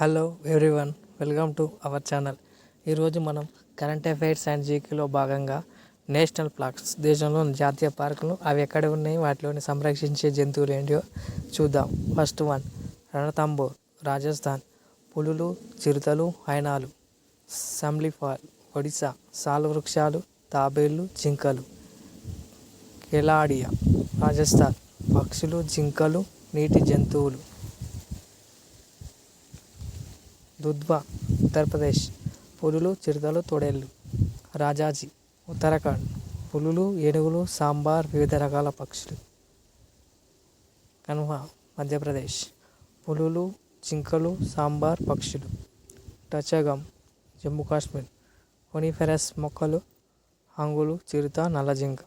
Hello everyone, welcome to our channel. ఈరోజు మనం current affairs and జీకేలో భాగంగా నేషనల్ పార్క్స్, దేశంలోని జాతీయ పార్కులు, అవి ఎక్కడ ఉన్నాయి, వాటిలోని సంరక్షించే జంతువులు ఏంటో చూద్దాం. First one, Ranthambore, Rajasthan. పులులు, చిరుతలు, హైనాలు. సంబ్లీఫాల్, ఒడిశా. సాల్ వృక్షాలు, తాబేళ్లు, జింకలు. కెలాడియా, రాజస్థాన్. పక్షులు, జింకలు, నీటి జంతువులు. దుధ్వా, ఉత్తరప్రదేశ్. పులులు, చిరుతలు, తోడేళ్ళు. రాజాజీ, ఉత్తరాఖండ్. పులులు, ఏనుగులు, సాంబార్, వివిధ రకాల పక్షులు. కన్హా, మధ్యప్రదేశ్. పులులు, జింకలు, సాంబార్, పక్షులు. టచగమ్, జమ్మూ కాశ్మీర్. కొనిఫెరస్ మొక్కలు, హంగులు, చిరుత, నల్లజింక.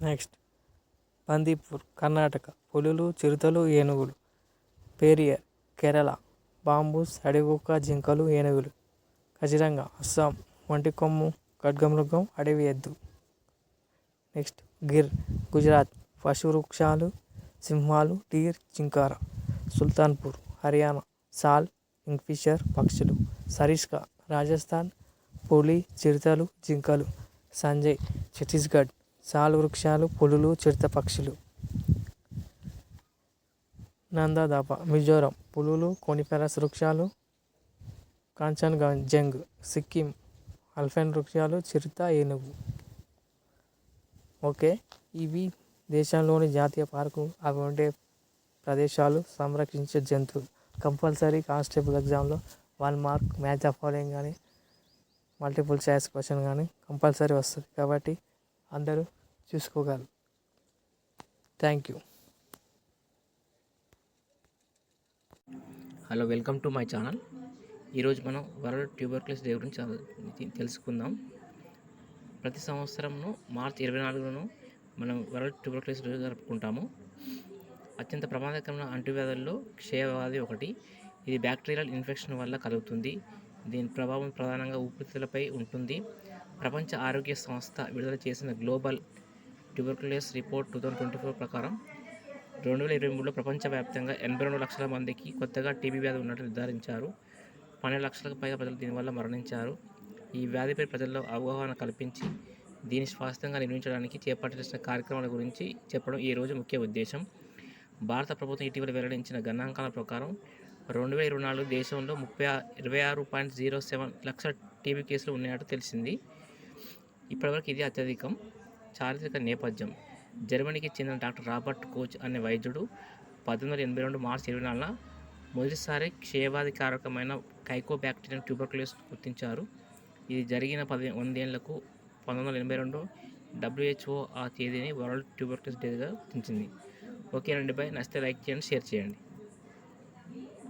నెక్స్ట్, బందీపూర్, కర్ణాటక. పులులు, చిరుతలు, ఏనుగులు. పేరియర్, కేరళ. బాంబూస్, అడవికుక్క, జింకలు, ఏనుగులు. కజిరంగా, అస్సాం. వంటి కొమ్ము, ఖడ్గమృగం, అడవి ఎద్దు. నెక్స్ట్, గిర్, గుజరాత్. పశువృక్షాలు, సింహాలు, డీర్, జింకార. సుల్తాన్పూర్, హర్యానా. సాల్, కింగ్ఫిషర్, పక్షులు. సరిస్కా, రాజస్థాన్. పులి, చిరుతలు, జింకలు. సంజయ్, ఛత్తీస్గఢ్. సాల్ వృక్షాలు, పులులు, చిరుత, పక్షులు. నందాదాప, మిజోరం. పులులు, కోనిఫెరస్ వృక్షాలు. కాంచన్జంగ్, సిక్కిం. అల్పైన్ వృక్షాలు, చిరుత, ఏనుగు. ఓకే, ఇవి దేశంలోని జాతీయ పార్కు, అవి ఉండే ప్రదేశాలు, సంరక్షించే జంతువులు. కంపల్సరీ కానిస్టేబుల్ ఎగ్జామ్లో 1 మార్క్ మ్యాచ్ ద ఫాలోయింగ్ కానీ మల్టిపుల్ చాయిస్ క్వశ్చన్ కానీ కంపల్సరీ వస్తుంది. కాబట్టి అందరూ చూసుకోగలరు. Thank you. Hello, welcome to my channel. ఈరోజు మనం వరల్డ్ ట్యూబర్క్యులోసిస్ డే గురించి తెలుసుకుందాం. ప్రతి సంవత్సరంను మార్చి 24ను మనం వరల్డ్ ట్యూబర్క్యులోసిస్ డే జరుపుకుంటాము. అత్యంత ప్రమాదకరమైన అంటువ్యాధుల్లో క్షయవ్యాధి ఒకటి. ఇది బ్యాక్టీరియల్ ఇన్ఫెక్షన్ వల్ల కలుగుతుంది. దీని ప్రభావం ప్రధానంగా ఊపిరితిత్తులపై ఉంటుంది. ప్రపంచ ఆరోగ్య సంస్థ విడుదల చేసిన గ్లోబల్ ట్యూబర్క్యులోసిస్ రిపోర్ట్ 2024 ప్రకారం 2023లో ప్రపంచవ్యాప్తంగా 82 లక్షల మందికి కొత్తగా టీబీ వ్యాధి ఉన్నట్లు నిర్ధారించారు. 12 లక్షలకు పైగా ప్రజలు దీనివల్ల మరణించారు. ఈ వ్యాధిపై ప్రజల్లో అవగాహన కల్పించి దీన్ని శాశ్వతంగా నిర్మించడానికి చేపట్టాల్సిన కార్యక్రమాల గురించి చెప్పడం ఈరోజు ముఖ్య ఉద్దేశం. భారత ప్రభుత్వం ఇటీవల వెల్లడించిన గణాంకాల ప్రకారం 2024 దేశంలో 26.07 లక్షల టీబీ కేసులు ఉన్నాయట తెలిసింది. ఇప్పటివరకు ఇది అత్యధికం. చారిత్రక నేపథ్యం: జర్మనీకి చెందిన డాక్టర్ రాబర్ట్ కోచ్ అనే వైద్యుడు 1882 మార్చి 24న మొదటిసారి క్షయవ్యాధి కారకమైన కైకోబ్యాక్టీరియం ట్యూబర్క్యులోసిస్ గుర్తించారు. ఇది జరిగిన 100 ఏళ్లకు 1982 WHO ఆ తేదీని వరల్డ్ ట్యూబర్క్యులోసిస్ డేగా గుర్తించింది. ఓకేనండి, బై. నచ్చితే లైక్ చేయండి, షేర్ చేయండి.